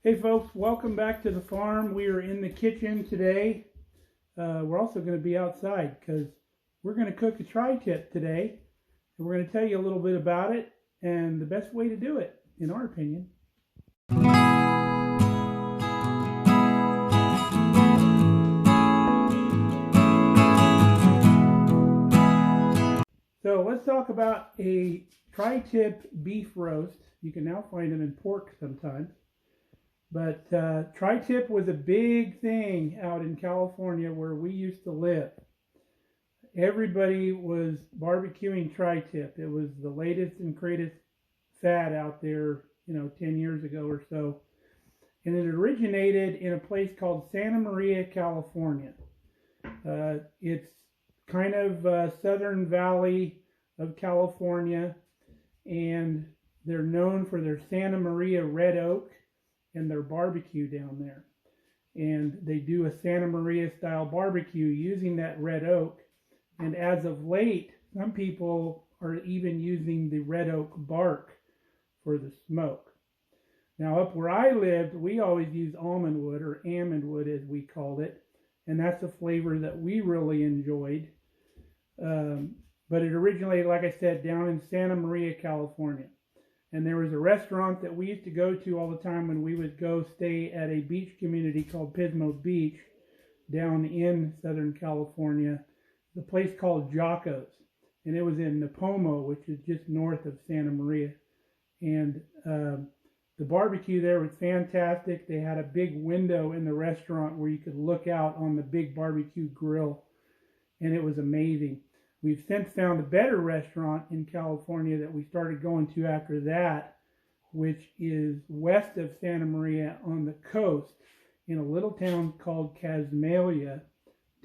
Hey folks, welcome back to the farm. We are in the kitchen today. We're also going to be outside because we're going to cook a tri-tip today. And we're going to tell you a little bit about it and the best way to do it, in our opinion. So let's talk about a tri-tip beef roast. You can now find them in pork sometimes. But tri-tip was a big thing out in California where we used to live. Everybody was barbecuing tri-tip. It was the latest and greatest fad out there, 10 years ago or so. And it originated in a place called Santa Maria, California. It's kind of southern valley of California, and they're known for their Santa Maria red oak and their barbecue down there. And they do a Santa Maria style barbecue using that red oak. And as of late, some people are even using the red oak bark for the smoke. Now up where I lived, we always used almond wood, or almond wood as we called it. And that's a flavor that we really enjoyed. But it originated, like I said, down in Santa Maria, California. And there was a restaurant that we used to go to all the time when we would go stay at a beach community called Pismo Beach down in Southern California. The place called Jocko's. And it was in Nipomo, which is just north of Santa Maria. And the barbecue there was fantastic. They had a big window in the restaurant where you could look out on the big barbecue grill. And it was amazing. We've since found a better restaurant in California that we started going to after that, which is west of Santa Maria on the coast in a little town called Casmalia,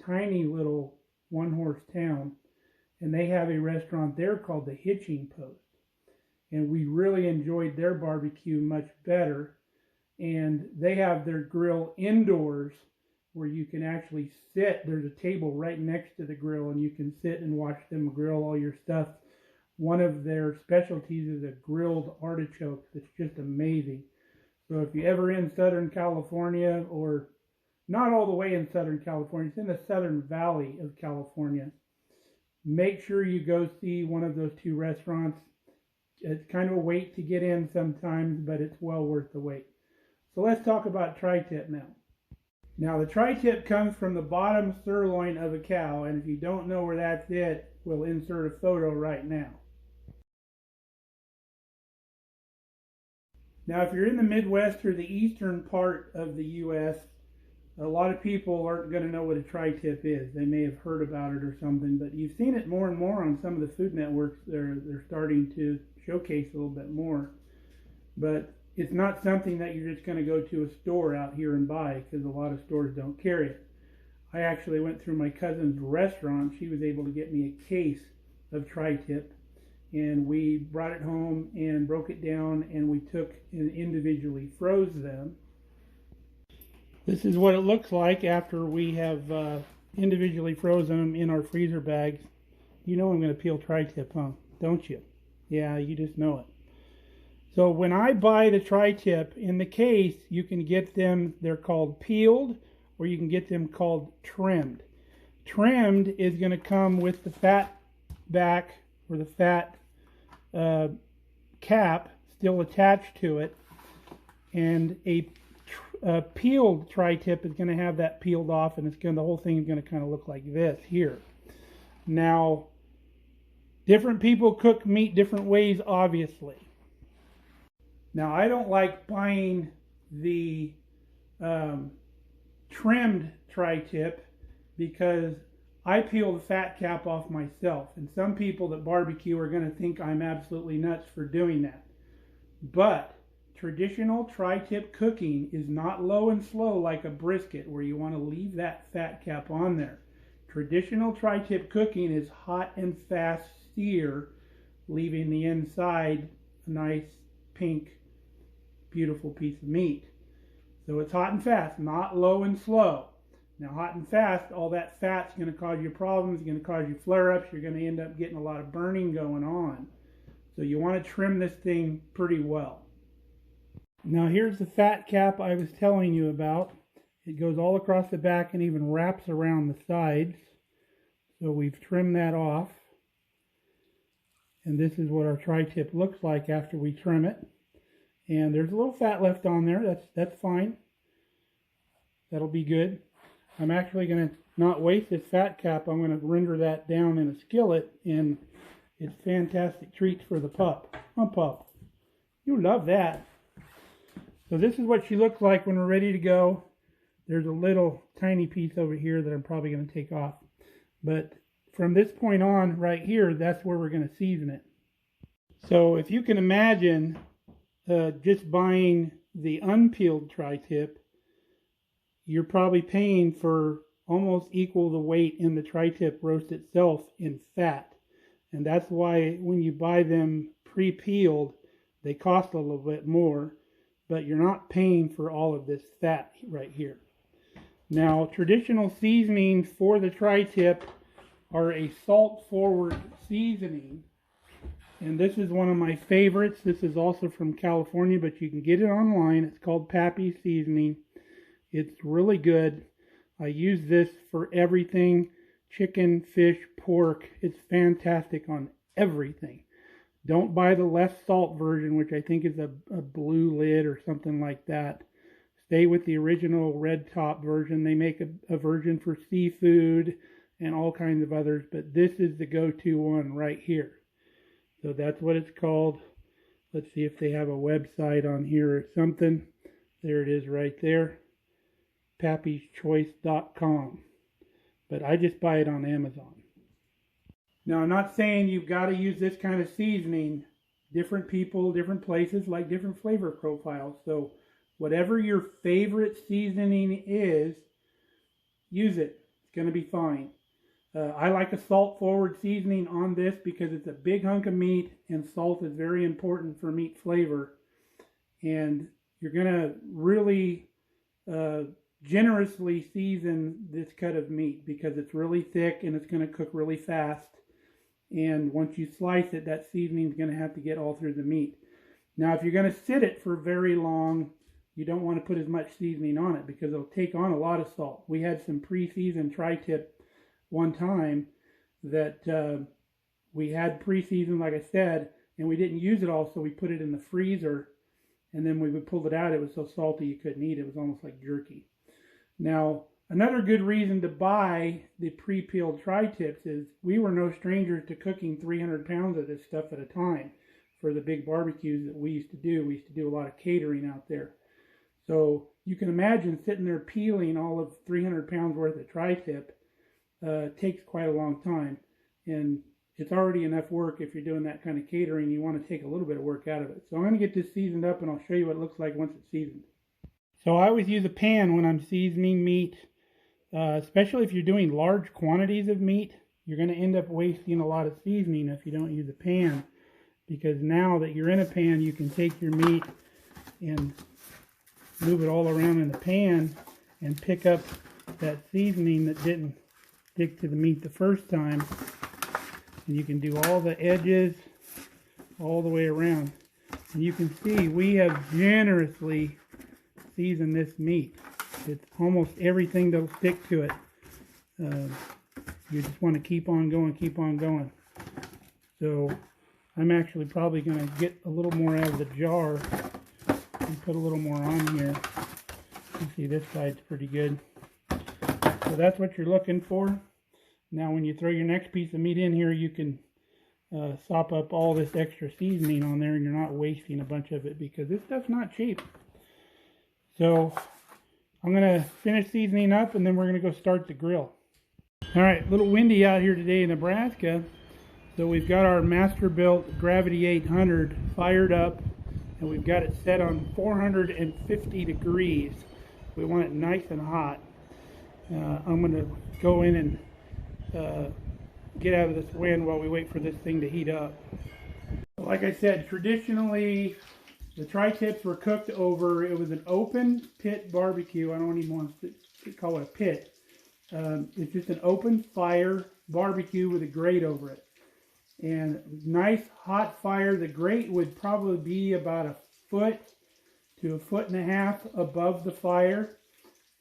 tiny little one-horse town. And they have a restaurant there called the Hitching Post. And we really enjoyed their barbecue much better. And they have their grill indoors where you can actually sit. There's a table right next to the grill and you can sit and watch them grill all your stuff. One of their specialties is a grilled artichoke that's just amazing. So if you're ever in Southern California, or not all the way in Southern California, it's in the Southern Valley of California, make sure you go see one of those two restaurants. It's kind of a wait to get in sometimes, but it's well worth the wait. So let's talk about tri-tip now. Now the tri-tip comes from the bottom sirloin of a cow, and if you don't know where that's it, we'll insert a photo right now. Now if you're in the Midwest or the eastern part of the U.S., a lot of people aren't going to know what a tri-tip is. They may have heard about it or something, but you've seen it more and more on some of the food networks. They're starting to showcase a little bit more. But it's not something that you're just going to go to a store out here and buy, because a lot of stores don't carry it. I actually went through my cousin's restaurant. She was able to get me a case of tri-tip, and we brought it home and broke it down, and we took and individually froze them. This is what it looks like after we have individually frozen them in our freezer bags. You know I'm going to peel tri-tip, huh? Don't you? Yeah, you just know it. So when I buy the tri-tip in the case, you can get them, they're called peeled, or you can get them called trimmed. Trimmed is going to come with the fat back, or the fat cap still attached to it. And a peeled tri-tip is going to have that peeled off, and the whole thing is going to kind of look like this here. Now, different people cook meat different ways, obviously. Now, I don't like buying the trimmed tri-tip because I peel the fat cap off myself. And some people that barbecue are going to think I'm absolutely nuts for doing that. But traditional tri-tip cooking is not low and slow like a brisket where you want to leave that fat cap on there. Traditional tri-tip cooking is hot and fast sear, leaving the inside a nice pink beautiful piece of meat. So it's hot and fast, not low and slow. Now hot and fast, all that fat's going to cause you problems, it's going to cause you flare-ups, you're going to end up getting a lot of burning going on. So you want to trim this thing pretty well. Now here's the fat cap I was telling you about. It goes all across the back and even wraps around the sides. So we've trimmed that off. And this is what our tri-tip looks like after we trim it. And there's a little fat left on there. That's fine. That'll be good. I'm actually going to not waste this fat cap. I'm going to render that down in a skillet, and it's fantastic treats for the pup. Pup. You love that. So this is what she looks like when we're ready to go. There's a little tiny piece over here that I'm probably going to take off. But from this point on, right here, that's where we're going to season it. So if you can imagine just buying the unpeeled tri-tip, you're probably paying for almost equal the weight in the tri-tip roast itself in fat. And that's why when you buy them pre-peeled, they cost a little bit more, but you're not paying for all of this fat right here. Now, traditional seasonings for the tri-tip are a salt-forward seasoning. And this is one of my favorites. This is also from California, but you can get it online. It's called Pappy's Seasoning. It's really good. I use this for everything. Chicken, fish, pork. It's fantastic on everything. Don't buy the less salt version, which I think is a blue lid or something like that. Stay with the original red top version. They make a version for seafood and all kinds of others, but this is the go-to one right here. So that's what it's called. Let's see if they have a website on here or something. There it is right there. pappyschoice.com. But I just buy it on Amazon. Now, I'm not saying you've got to use this kind of seasoning. Different people, different places like different flavor profiles. So whatever your favorite seasoning is, use it. It's going to be fine. I like a salt-forward seasoning on this because it's a big hunk of meat, and salt is very important for meat flavor. And you're going to really generously season this cut of meat because it's really thick and it's going to cook really fast. And once you slice it, that seasoning is going to have to get all through the meat. Now, if you're going to sit it for very long, you don't want to put as much seasoning on it because it'll take on a lot of salt. We had some pre-seasoned tri-tip one time that we had pre-seasoned, like I said, and we didn't use it all, so we put it in the freezer, and then we would pull it out. It was so salty you couldn't eat it. It was almost like jerky. Now, another good reason to buy the pre-peeled tri-tips is we were no strangers to cooking 300 pounds of this stuff at a time for the big barbecues that we used to do. We used to do a lot of catering out there. So you can imagine sitting there peeling all of 300 pounds worth of tri-tip. Takes quite a long time, and it's already enough work if you're doing that kind of catering. You want to take a little bit of work out of it. So I'm going to get this seasoned up, and I'll show you what it looks like once it's seasoned. So I always use a pan when I'm seasoning meat, especially if you're doing large quantities of meat. You're going to end up wasting a lot of seasoning if you don't use a pan, because now that you're in a pan, you can take your meat and move it all around in the pan and pick up that seasoning that didn't stick to the meat the first time, and you can do all the edges all the way around. And you can see we have generously seasoned this meat. It's almost everything that'll stick to it. You just want to keep on going, keep on going. So I'm actually probably going to get a little more out of the jar and put a little more on here. You can see this side's pretty good. So that's what you're looking for. Now when you throw your next piece of meat in here, you can sop up all this extra seasoning on there, and you're not wasting a bunch of it because this stuff's not cheap. So I'm going to finish seasoning up, and then we're going to go start the grill. All right, a little windy out here today in Nebraska. So we've got our Masterbuilt Gravity 800 fired up, and we've got it set on 450 degrees. We want it nice and hot. I'm going to go in and get out of this wind while we wait for this thing to heat up. Like I said, traditionally the tri-tips were cooked over, it was an open pit barbecue. I don't even want to call it a pit. It's just an open fire barbecue with a grate over it. And nice hot fire. The grate would probably be about 1 foot to 1.5 feet above the fire,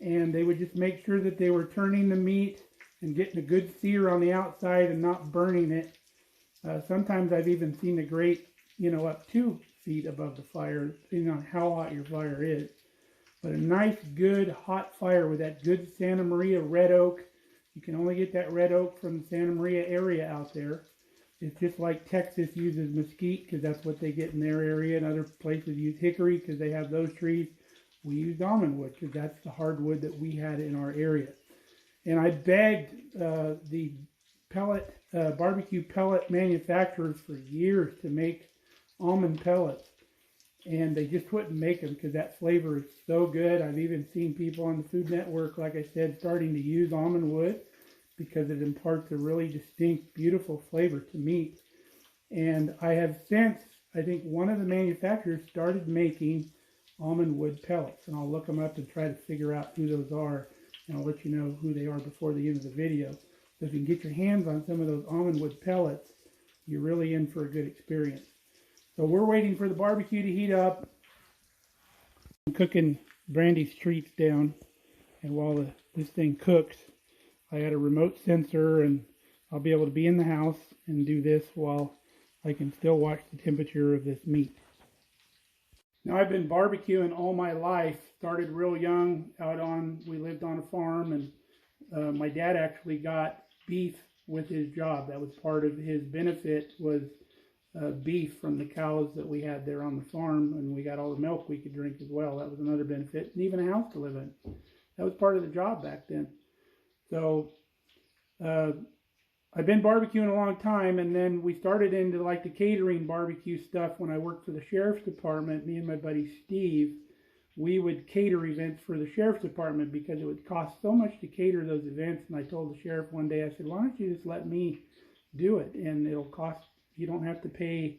and they would just make sure that they were turning the meat and getting a good sear on the outside and not burning it. Sometimes I've even seen the grate, up 2 feet above the fire, depending on how hot your fire is. But a nice, good, hot fire with that good Santa Maria red oak. You can only get that red oak from the Santa Maria area out there. It's just like Texas uses mesquite because that's what they get in their area, and other places use hickory because they have those trees. We used almond wood because that's the hardwood that we had in our area. And I begged the barbecue pellet manufacturers for years to make almond pellets, and they just wouldn't make them because that flavor is so good. I've even seen people on the Food Network, like I said, starting to use almond wood because it imparts a really distinct, beautiful flavor to meat. And I have since, I think one of the manufacturers started making almond wood pellets, and I'll look them up and try to figure out who those are, and I'll let you know who they are before the end of the video. So if you can get your hands on some of those almond wood pellets, you're really in for a good experience. So we're waiting for the barbecue to heat up. I'm cooking Brandys Treats down, and while this thing cooks, I got a remote sensor, and I'll be able to be in the house and do this while I can still watch the temperature of this meat. Now, I've been barbecuing all my life. Started real young we lived on a farm, and my dad actually got beef with his job. That was part of his benefit, was beef from the cows that we had there on the farm, and we got all the milk we could drink as well. That was another benefit, and even a house to live in. That was part of the job back then. So I've been barbecuing a long time, and then we started into like the catering barbecue stuff when I worked for the sheriff's department. Me and my buddy Steve, we would cater events for the sheriff's department because it would cost so much to cater those events. And I told the sheriff one day, I said, why don't you just let me do it, and it'll cost, you don't have to pay,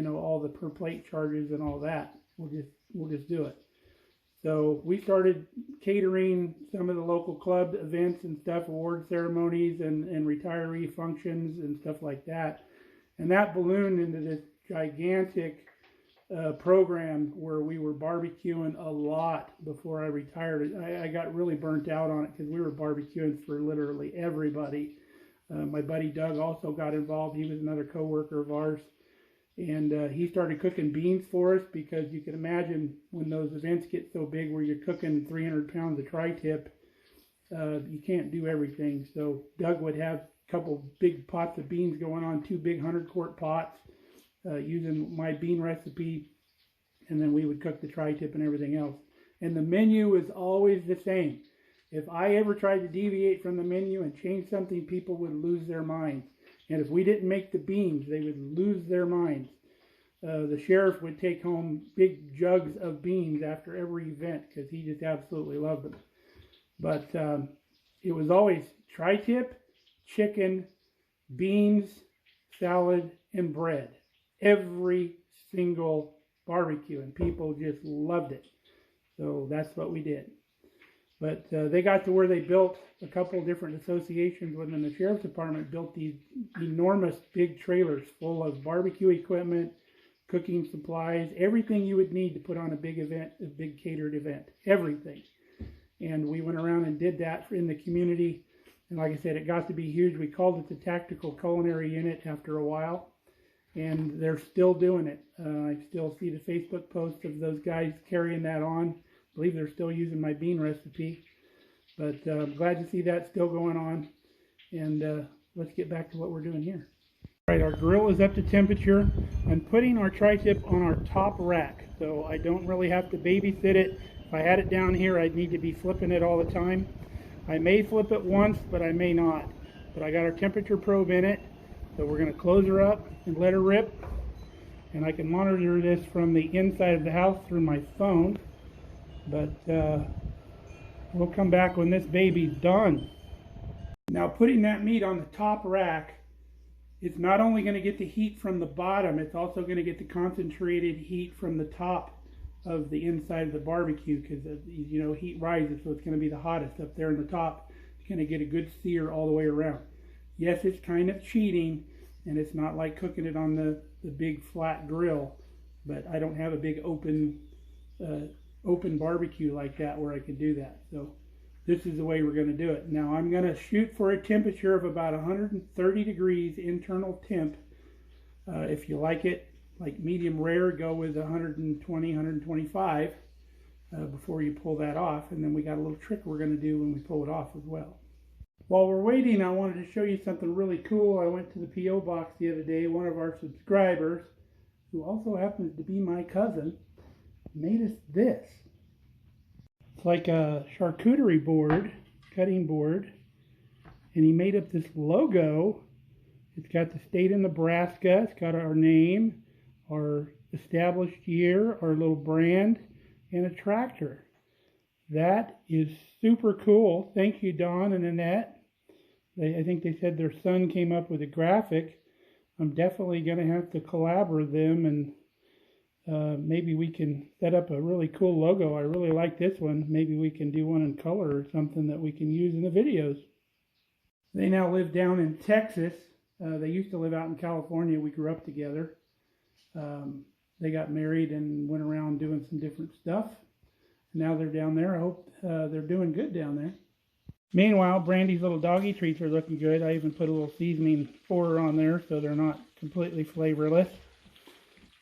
all the per plate charges and all that. We'll just do it. So we started catering some of the local club events and stuff, award ceremonies and retiree functions and stuff like that. And that ballooned into this gigantic program where we were barbecuing a lot before I retired. I got really burnt out on it because we were barbecuing for literally everybody. My buddy Doug also got involved. He was another coworker of ours. And he started cooking beans for us because you can imagine when those events get so big where you're cooking 300 pounds of TriTip, you can't do everything. So Doug would have a couple big pots of beans going on, 2 big 100-quart pots using my bean recipe, and then we would cook the TriTip and everything else. And the menu was always the same. If I ever tried to deviate from the menu and change something, people would lose their minds. And if we didn't make the beans, they would lose their minds. The sheriff would take home big jugs of beans after every event because he just absolutely loved them. But it was always TriTip, chicken, beans, salad, and bread. Every single barbecue, and people just loved it. So that's what we did. But they got to where they built a couple different associations within the sheriff's department, built these enormous big trailers full of barbecue equipment, cooking supplies, everything you would need to put on a big event, a big catered event, everything. And we went around and did that in the community. And like I said, it got to be huge. We called it the Tactical Culinary Unit after a while. And they're still doing it. I still see the Facebook posts of those guys carrying that on. I believe they're still using my bean recipe, but I'm glad to see that still going on. And let's get back to what we're doing here. All right, our grill is up to temperature. I'm putting our TriTip on our top rack, so I don't really have to babysit it. If I had it down here, I'd need to be flipping it all the time. I may flip it once, but I may not. But I got our temperature probe in it, so we're going to close her up and let her rip. And I can monitor this from the inside of the house through my phone. But we'll come back when this baby's done. Now, putting that meat on the top rack, it's not only going to get the heat from the bottom, it's also going to get the concentrated heat from the top of the inside of the barbecue, because heat rises, so it's going to be the hottest up there in the top. It's going to get a good sear all the way around. Yes, it's kind of cheating, and it's not like cooking it on the big flat grill, but I don't have a big open open barbecue like that where I could do that. So this is the way we're going to do it. Now I'm going to shoot for a temperature of about 130 degrees internal temp. If you like it like medium rare, go with 120, 125 before you pull that off. And then we got a little trick we're going to do when we pull it off as well. While we're waiting, I wanted to show you something really cool. I went to the P.O. box the other day. One of our subscribers, who also happens to be my cousin, made us this. It's like a charcuterie board, cutting board, and he made up this logo. It's got the state of Nebraska, it's got our name, our established year, our little brand, and a tractor. That is super cool. Thank you, Don and Annette. I think they said their son came up with a graphic. I'm definitely going to have to collaborate with them, and maybe we can set up a really cool logo. I really like this one. Maybe we can do one in color or something that we can use in the videos. They now live down in Texas. They used to live out in California. We grew up together. They got married and went around doing some different stuff. Now they're down there. I hope they're doing good down there. Meanwhile, Brandy's little doggy treats are looking good. I even put a little seasoning for her on there so they're not completely flavorless.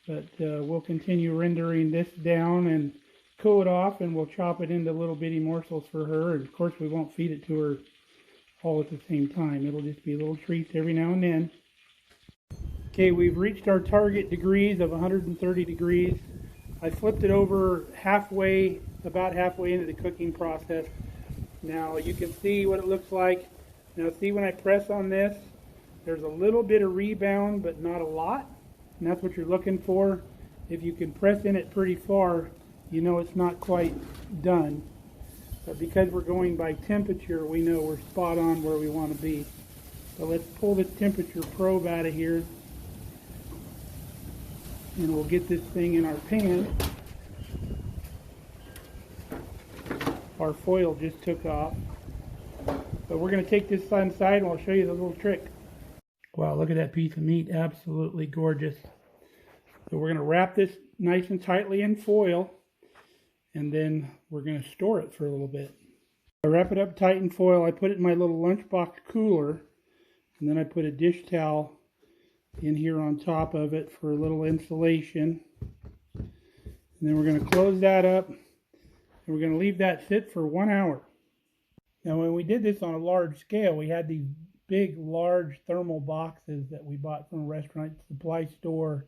But we'll continue rendering this down and cool it off, and we'll chop it into little bitty morsels for her. And of course, we won't feed it to her all at the same time. It'll just be little treats every now and then. Okay, we've reached our target degrees of 130 degrees. I flipped it over halfway, about halfway into the cooking process. Now you can see what it looks like. Now see, when I press on this, there's a little bit of rebound, but not a lot. And that's what you're looking for. If you can press in it pretty far, you know it's not quite done. But because we're going by temperature, we know we're spot on where we want to be. So let's pull this temperature probe out of here, and we'll get this thing in our pan. Our foil just took off. But we're going to take this inside and I'll show you the little trick. Wow, look at that piece of meat. Absolutely gorgeous. So we're going to wrap this nice and tightly in foil, and then we're going to store it for a little bit. I wrap it up tight in foil. I put it in my little lunchbox cooler, and then I put a dish towel in here on top of it for a little insulation. And then we're going to close that up, and we're going to leave that sit for 1 hour. Now, when we did this on a large scale, we had these big, large thermal boxes that we bought from a restaurant supply store,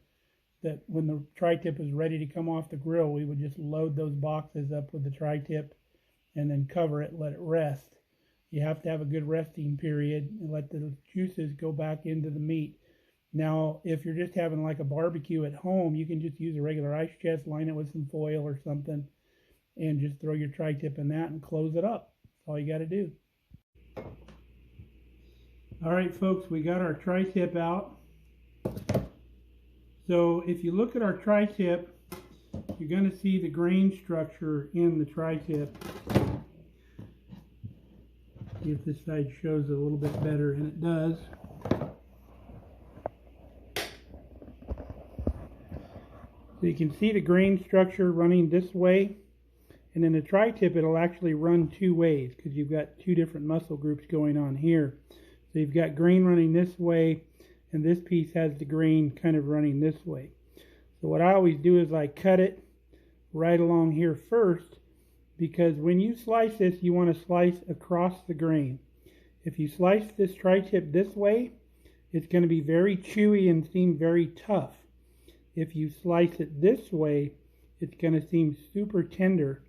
that when the tri-tip was ready to come off the grill, we would just load those boxes up with the tri-tip and then cover it, let it rest. You have to have a good resting period and let the juices go back into the meat. Now, if you're just having like a barbecue at home, you can just use a regular ice chest, line it with some foil or something, and just throw your tri-tip in that and close it up. That's all you got to do. All right, folks, we got our tri-tip out. So if you look at our tri-tip, you're going to see the grain structure in the tri-tip. See if this side shows a little bit better, and it does. So you can see the grain structure running this way, and in the tri-tip it'll actually run two ways because you've got two different muscle groups going on here. So you've got grain running this way, and this piece has the grain kind of running this way. So what I always do is I cut it right along here first, because when you slice this, you want to slice across the grain. If you slice this tri-tip this way, it's going to be very chewy and seem very tough. If you slice it this way, it's going to seem super tender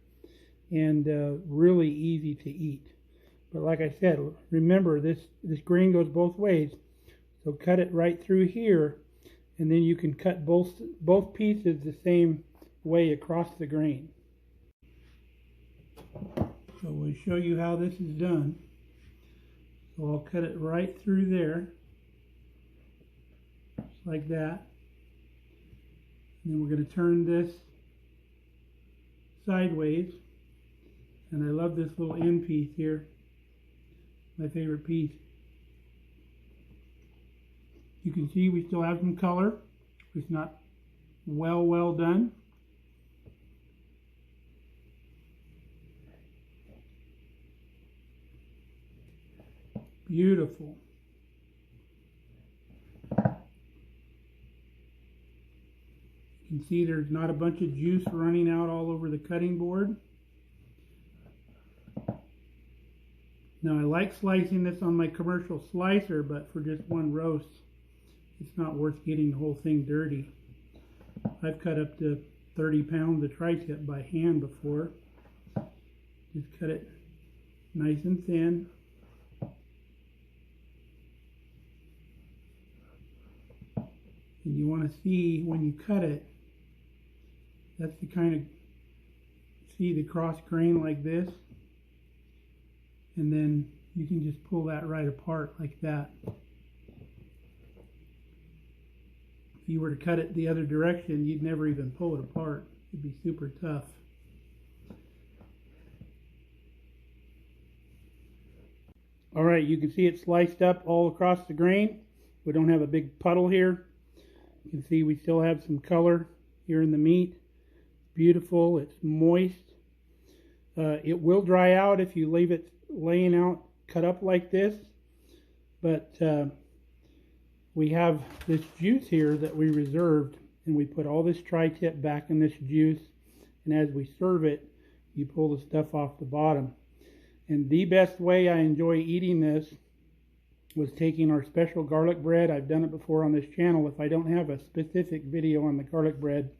and really easy to eat. But like I said, remember this grain goes both ways. So cut it right through here, and then you can cut both pieces the same way across the grain. So we'll show you how this is done. So I'll cut it right through there, just like that. And then we're going to turn this sideways. And I love this little end piece here. My favorite piece. You can see we still have some color. It's not well done. beautiful. You can see there's not a bunch of juice running out all over the cutting board. Now I like slicing this on my commercial slicer, but for just one roast, it's not worth getting the whole thing dirty. I've cut up to 30 pounds of tri-tip by hand before. Just cut it nice and thin. And you want to see when you cut it, that's the kind of, see the cross grain like this, and then you can just pull that right apart like that. If you were to cut it the other direction, you'd never even pull it apart. It'd be super tough. All right, you can see it sliced up all across the grain. We don't have a big puddle here. You can see we still have some color here in the meat. Beautiful, it's moist. It will dry out if you leave it laying out cut up like this, but we have this juice here that we reserved, and we put all this tri-tip back in this juice, and as we serve it, you pull the stuff off the bottom. And the best way I enjoy eating this was taking our special garlic bread. I've done it before on this channel. If I don't have a specific video on the garlic bread,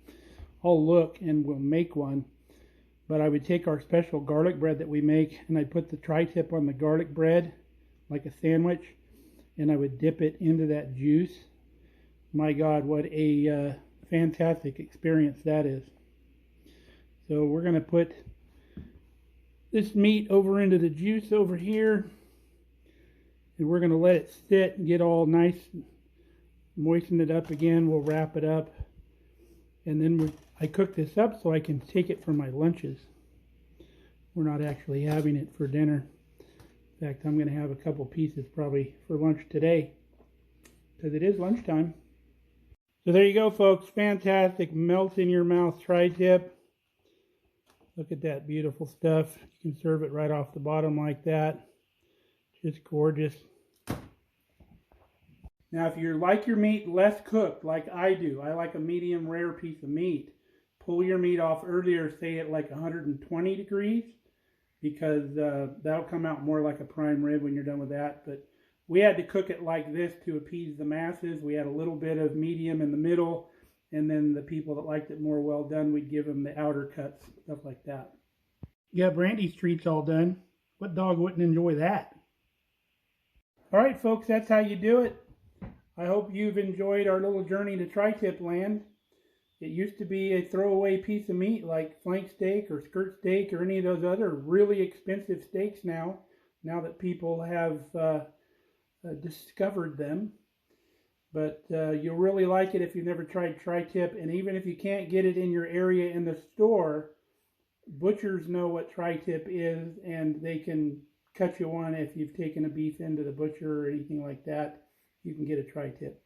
I'll look and we'll make one. But I would take our special garlic bread that we make, and I'd put the tri-tip on the garlic bread like a sandwich, and I would dip it into that juice. My God, what a fantastic experience that is. So we're going to put this meat over into the juice over here, and we're going to let it sit and get all nice, moisten it up again. We'll wrap it up, and then I cook this up so I can take it for my lunches. We're not actually having it for dinner. In fact, I'm going to have a couple pieces probably for lunch today, because it is lunchtime. So there you go, folks. Fantastic, melt in your mouth tri-tip. Look at that beautiful stuff. You can serve it right off the bottom like that. Just gorgeous. Now, if you like your meat less cooked, like I do, I like a medium rare piece of meat. Pull your meat off earlier, say at like 120 degrees, because that'll come out more like a prime rib when you're done with that. But we had to cook it like this to appease the masses. We had a little bit of medium in the middle, and then the people that liked it more well done, we'd give them the outer cuts, stuff like that. Yeah, Brandy's Treats all done. What dog wouldn't enjoy that? All right, folks, that's how you do it. I hope you've enjoyed our little journey to tri-tip land. It used to be a throwaway piece of meat like flank steak or skirt steak or any of those other really expensive steaks now that people have discovered them. But you'll really like it if you've never tried tri-tip. And even if you can't get it in your area in the store, butchers know what tri-tip is, and they can cut you one if you've taken a beef into the butcher or anything like that. You can get a tri-tip.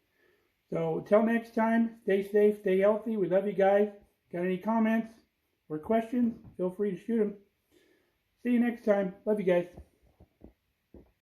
So until next time, stay safe, stay healthy. We love you guys. Got any comments or questions? Feel free to shoot them. See you next time. Love you guys.